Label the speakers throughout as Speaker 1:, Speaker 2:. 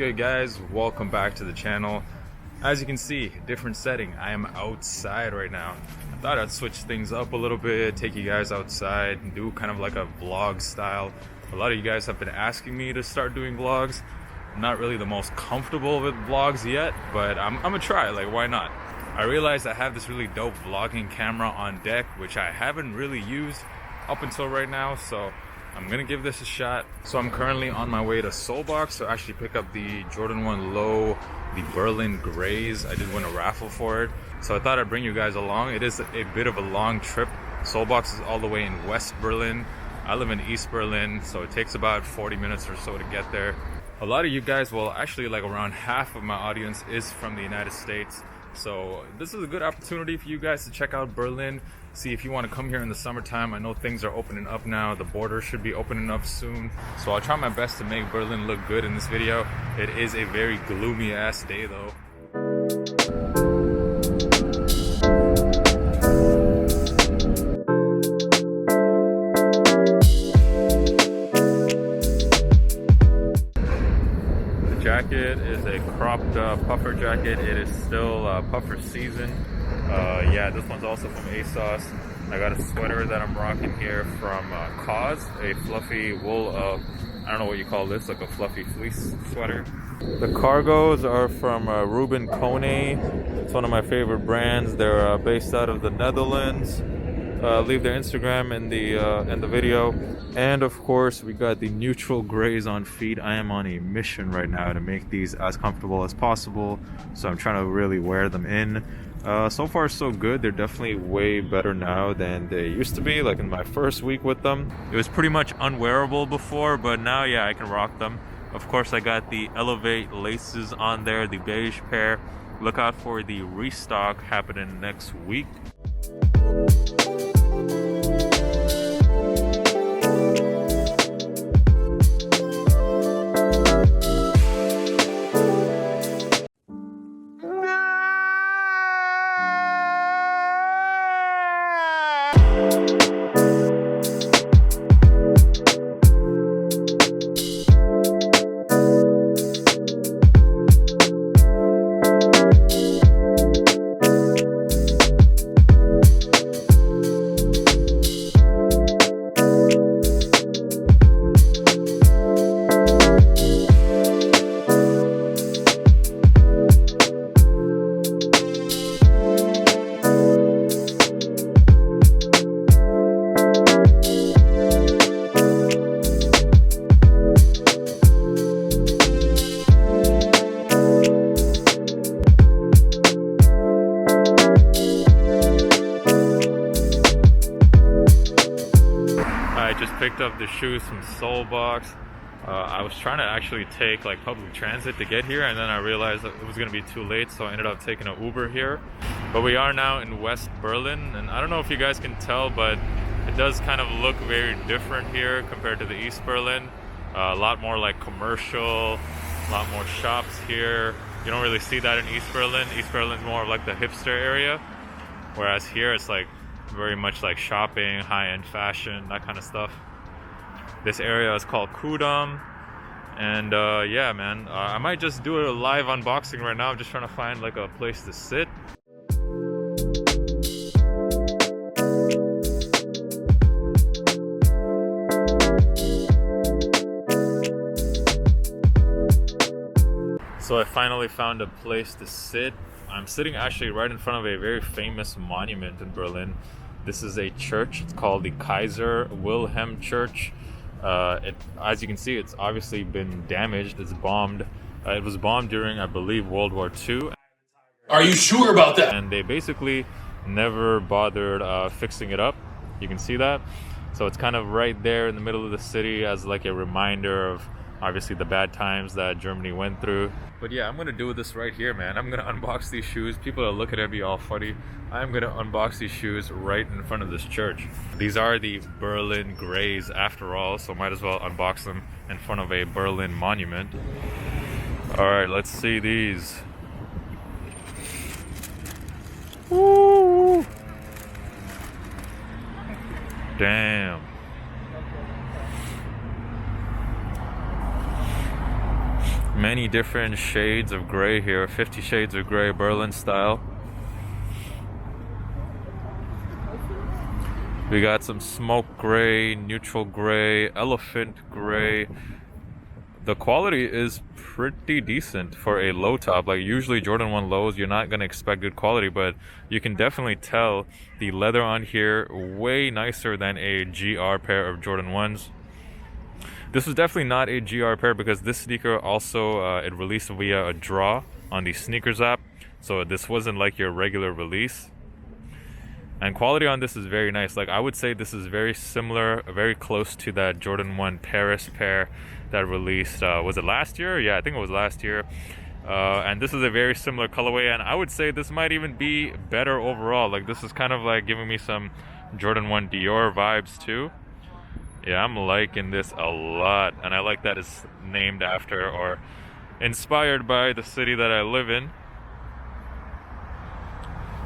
Speaker 1: good, guys? Welcome back to the channel. As you can see, different setting. I am outside right now. I thought I'd switch things up a little bit, take you guys outside and do kind of like a vlog style. A lot of you guys have been asking me to start doing vlogs. I'm not really the most comfortable with vlogs yet, but I'm gonna try. Like, why not? I realized I have this really dope vlogging camera on deck, which I haven't really used up until right now, so I'm gonna give this a shot. So I'm currently on my way to Soulbox to actually pick up the Jordan 1 Low, the Berlin Greys. I did win a raffle for it, so I thought I'd bring you guys along. It is a bit of a long trip. Soulbox is all the way in West Berlin. I live in East Berlin, so it takes about 40 minutes or so to get there. A lot of you guys, well, actually like around half of my audience is from the United States. So this is a good opportunity for you guys to check out Berlin. See if you want to come here in the summertime. I know things are opening up now. The border should be opening up soon. So I'll try my best to make Berlin look good in this video. It is a very gloomy ass day though. Jacket is a cropped puffer jacket. It is still puffer season. Yeah, this one's also from ASOS. I got a sweater that I'm rocking here from Cause, a fluffy wool, I don't know what you call this, like a fluffy fleece sweater. The cargos are from Ruben Kone. It's one of my favorite brands. They're based out of the Netherlands. Leave their Instagram in the video. And of course, we got the neutral grays on feet. I am on a mission right now to make these as comfortable as possible, so I'm trying to really wear them in. So far so good. They're definitely way better now than they used to be. Like in my first week with them, it was pretty much unwearable before, but now yeah, I can rock them. Of course, I got the Elevate laces on there, the beige pair. Look out for the restock happening next week. Picked up the shoes from Soulbox. I was trying to actually take like public transit to get here, and then I realized that it was going to be too late, so I ended up taking an Uber here. But we are now in West Berlin, and I don't know if you guys can tell, but it does kind of look very different here compared to the East Berlin. A lot more like commercial, a lot more shops here. You don't really see that in East Berlin. East Berlin's more of like the hipster area, whereas here it's like very much like shopping, high-end fashion, that kind of stuff. This area is called Kudam, and yeah, man, I might just do a live unboxing right now. I'm just trying to find like a place to sit. So I finally found a place to sit. I'm sitting actually right in front of a very famous monument in Berlin. This is a church. It's called the Kaiser Wilhelm Church. As you can see, it's obviously been damaged. It's bombed. It was bombed during, I believe, World War II.
Speaker 2: Are you sure about that?
Speaker 1: And they basically never bothered fixing it up. You can see that. So it's kind of right there in the middle of the city as like a reminder of obviously the bad times that Germany went through. But yeah, I'm gonna do this right here, man. I'm gonna unbox these shoes. People are looking at me all funny. I'm gonna unbox these shoes right in front of this church. These are the Berlin Greys after all, so might as well unbox them in front of a Berlin monument. All right, let's see these. Woo! Damn. many different shades of gray here. 50 shades of gray, Berlin style. We got some smoke gray, neutral gray, elephant gray. The quality is pretty decent for a low top. Like usually Jordan 1 lows, you're not gonna expect good quality, but you can definitely tell the leather on here way nicer than a GR pair of Jordan 1s. This was definitely not a GR pair because this sneaker also it released via a draw on the sneakers app, so this wasn't like your regular release. And quality on this is very nice. Like I would say this is very similar, very close to that Jordan 1 Paris pair that released, was it last year? Yeah, I think it was last year. And this is a very similar colorway, and I would say this might even be better overall. Like this is kind of like giving me some Jordan 1 Dior vibes too. Yeah, I'm liking this a lot, and I like that it's named after or inspired by the city that I live in.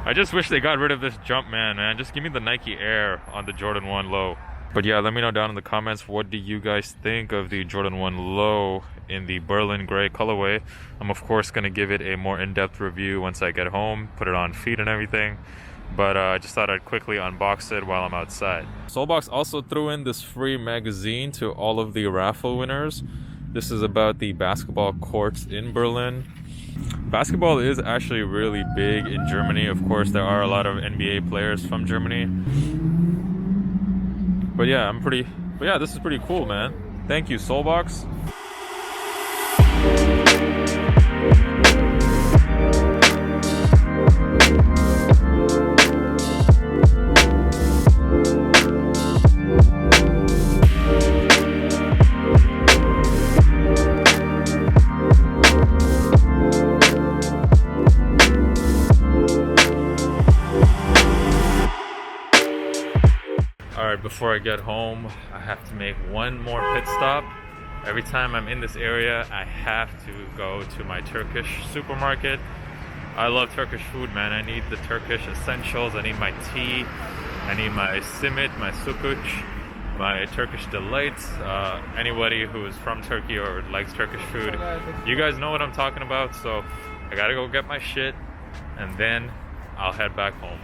Speaker 1: I just wish they got rid of this Jumpman, man. Just give me the Nike Air on the Jordan 1 Low. But yeah, let me know down in the comments, what do you guys think of the Jordan 1 Low in the Berlin Grey colorway? I'm of course going to give it a more in-depth review once I get home, put it on feet and everything. But I just thought I'd quickly unbox it while I'm outside. Soulbox also threw in this free magazine to all of the raffle winners. This is about the basketball courts in Berlin. Basketball is actually really big in Germany. Of course, there are a lot of NBA players from Germany. But yeah, this is pretty cool, man. Thank you, Soulbox. Alright, before I get home, I have to make one more pit stop. Every time I'm in this area, I have to go to my Turkish supermarket. I love Turkish food, man. I need the Turkish essentials. I need my tea. I need my simit, my sukuç, my Turkish delights. Anybody who is from Turkey or likes Turkish food, you guys know what I'm talking about. So I gotta go get my shit, and then I'll head back home.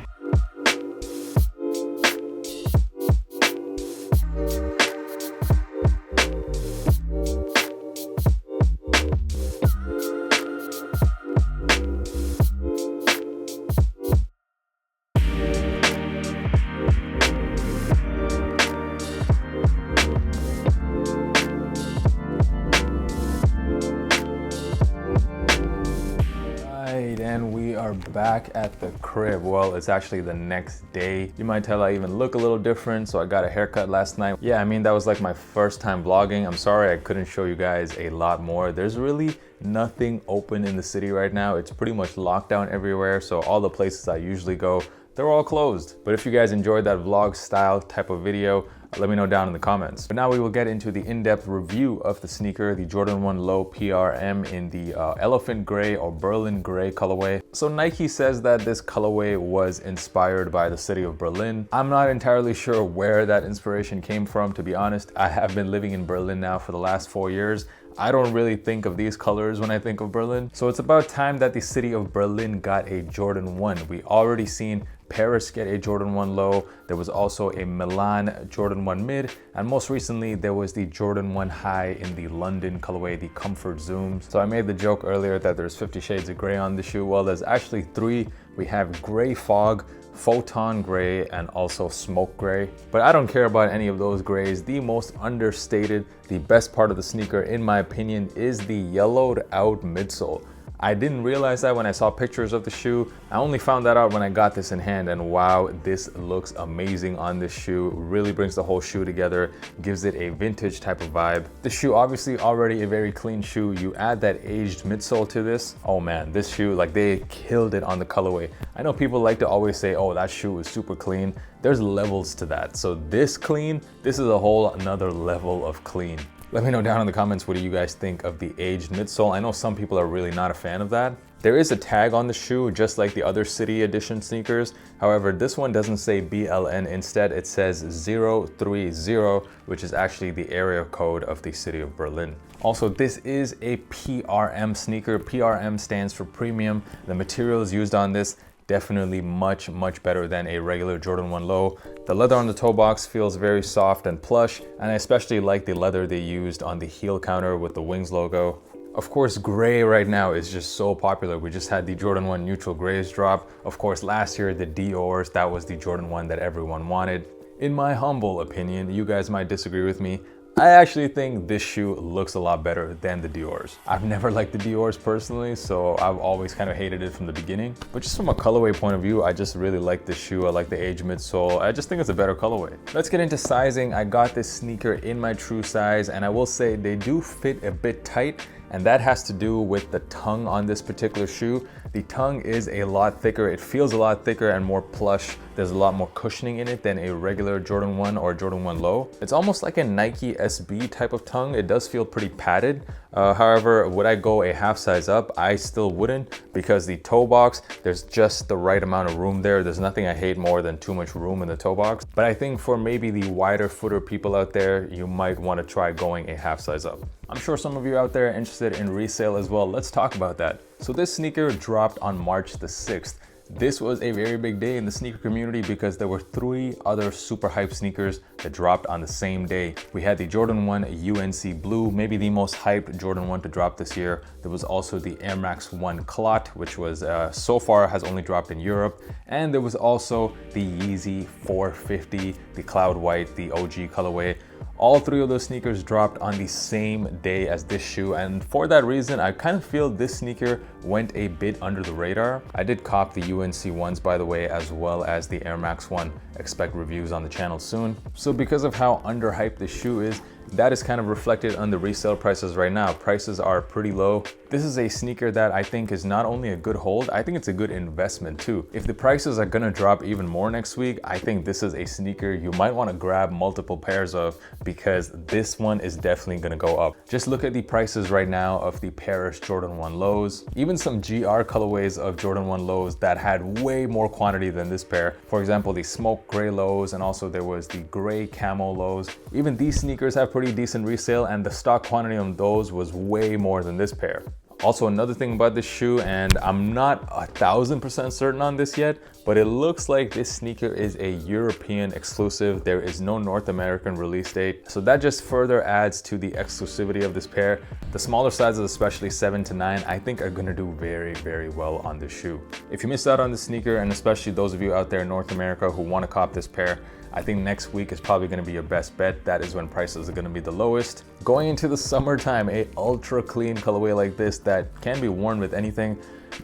Speaker 1: And we are back at the crib. Well, it's actually the next day. You might tell I even look a little different, so I got a haircut last night. Yeah, I mean, that was like my first time vlogging. I'm sorry I couldn't show you guys a lot more. There's really nothing open in the city right now. It's pretty much locked down everywhere, so all the places I usually go, they're all closed. But if you guys enjoyed that vlog style type of video, let me know down in the comments. But now we will get into the in-depth review of the sneaker, the Jordan 1 Low PRM in the elephant gray or Berlin gray colorway. So Nike says that this colorway was inspired by the city of Berlin. I'm not entirely sure where that inspiration came from, to be honest. I have been living in Berlin now for the last 4 years. I don't really think of these colors when I think of Berlin. So it's about time that the city of Berlin got a Jordan 1. We already seen Paris get a Jordan 1 Low. There was also a Milan Jordan 1 Mid, and most recently there was the Jordan 1 High in the London colorway, the Comfort Zooms. So I made the joke earlier that there's 50 shades of gray on the shoe. Well, there's actually 3. We have Gray Fog, Photon Gray, and also Smoke Gray. But I don't care about any of those grays. The most understated, the best part of the sneaker, in my opinion, is the yellowed out midsole. I didn't realize that when I saw pictures of the shoe. I only found that out when I got this in hand, and wow, this looks amazing on this shoe. Really brings the whole shoe together, gives it a vintage type of vibe. The shoe obviously already a very clean shoe. You add that aged midsole to this, oh man, this shoe, like, they killed it on the colorway. I know people like to always say, oh, that shoe is super clean. There's levels to that. So this clean, this is a whole another level of clean. Let me know down in the comments, what do you guys think of the aged midsole? I know some people are really not a fan of that. There is a tag on the shoe, just like the other City Edition sneakers. However, this one doesn't say BLN. Instead, it says 030, which is actually the area code of the city of Berlin. Also, this is a PRM sneaker. PRM stands for premium. The materials used on this definitely much better than a regular Jordan 1 Low. The leather on the toe box feels very soft and plush, and I especially like the leather they used on the heel counter with the Wings logo. Of course, gray right now is just so popular. We just had the Jordan 1 neutral grays drop. Of course, last year, the Dior's, that was the Jordan 1 that everyone wanted. In my humble opinion, you guys might disagree with me, I actually think this shoe looks a lot better than the Dior's. I've never liked the Dior's personally, so I've always kind of hated it from the beginning. But just from a colorway point of view, I just really like this shoe. I like the age midsole. I just think it's a better colorway. Let's get into sizing. I got this sneaker in my true size, and I will say they do fit a bit tight, and that has to do with the tongue on this particular shoe. The tongue is a lot thicker. It feels a lot thicker and more plush. There's a lot more cushioning in it than a regular Jordan 1 or Jordan 1 Low. It's almost like a Nike SB type of tongue. It does feel pretty padded. However, would I go a half size up? I still wouldn't, because the toe box, there's just the right amount of room there. There's nothing I hate more than too much room in the toe box. But I think for maybe the wider footer people out there, you might want to try going a half size up. I'm sure some of you out there are interested in resale as well. Let's talk about that. So this sneaker dropped on March the 6th. This was a very big day in the sneaker community because there were 3 other super hype sneakers that dropped on the same day. We had the Jordan 1 UNC Blue, maybe the most hyped Jordan 1 to drop this year. There was also the Air Max 1 Clot, which was so far has only dropped in Europe. And there was also the Yeezy 450, the Cloud White, the OG colorway. All 3 of those sneakers dropped on the same day as this shoe, and for that reason, I kind of feel this sneaker went a bit under the radar. I did cop the UNC ones, by the way, as well as the Air Max 1. Expect reviews on the channel soon. So because of how underhyped this shoe is, that is kind of reflected on the resale prices right now. Prices are pretty low. This is a sneaker that I think is not only a good hold, I think it's a good investment too. If the prices are gonna drop even more next week, I think this is a sneaker you might want to grab multiple pairs of, because this one is definitely gonna go up. Just look at the prices right now of the Paris Jordan 1 Lows, even some GR colorways of Jordan 1 Lows that had way more quantity than this pair. For example, the smoke gray lows, and also there was the gray camo lows. Even these sneakers have pretty decent resale, and the stock quantity on those was way more than this pair. Also, another thing about this shoe, and I'm not 1000% certain on this yet, but it looks like this sneaker is a European exclusive. There is no North American release date. So that just further adds to the exclusivity of this pair. The smaller sizes, especially 7 to 9, I think are gonna do very well on this shoe. If you missed out on this sneaker, and especially those of you out there in North America who wanna cop this pair, I think next week is probably gonna be your best bet. That is when prices are gonna be the lowest. Going into the summertime, a ultra clean colorway like this that can be worn with anything,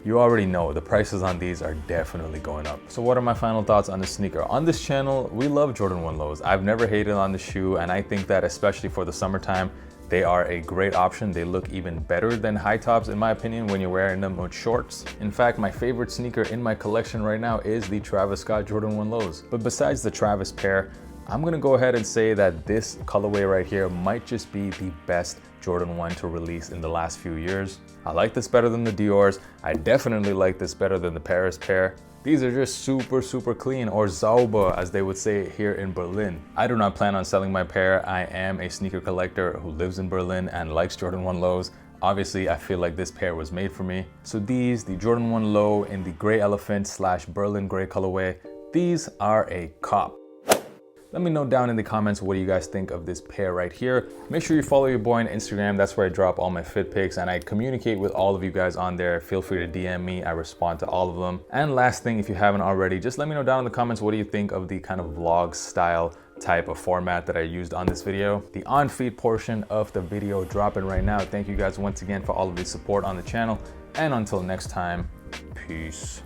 Speaker 1: you already know the prices on these are definitely going up. So what are my final thoughts on this sneaker? On this channel, we love Jordan 1 Lows. I've never hated on the shoe, and I think that especially for the summertime, they are a great option. They look even better than high tops, in my opinion, when you're wearing them with shorts. In fact, my favorite sneaker in my collection right now is the Travis Scott Jordan 1 Lows. But besides the Travis pair, I'm gonna go ahead and say that this colorway right here might just be the best Jordan 1 to release in the last few years. I like this better than the Dior's. I definitely like this better than the Paris pair. These are just super clean, or sauber as they would say here in Berlin. I do not plan on selling my pair. I am a sneaker collector who lives in Berlin and likes Jordan 1 Lows. Obviously, I feel like this pair was made for me. So these, the Jordan 1 Low in the gray elephant / Berlin gray colorway, these are a cop. Let me know down in the comments what do you guys think of this pair right here. Make sure you follow your boy on Instagram. That's where I drop all my fit pics, and I communicate with all of you guys on there. Feel free to DM me. I respond to all of them. And last thing, if you haven't already, just let me know down in the comments what do you think of the kind of vlog style type of format that I used on this video. The on-feed portion of the video dropping right now. Thank you guys once again for all of the support on the channel. And until next time, peace.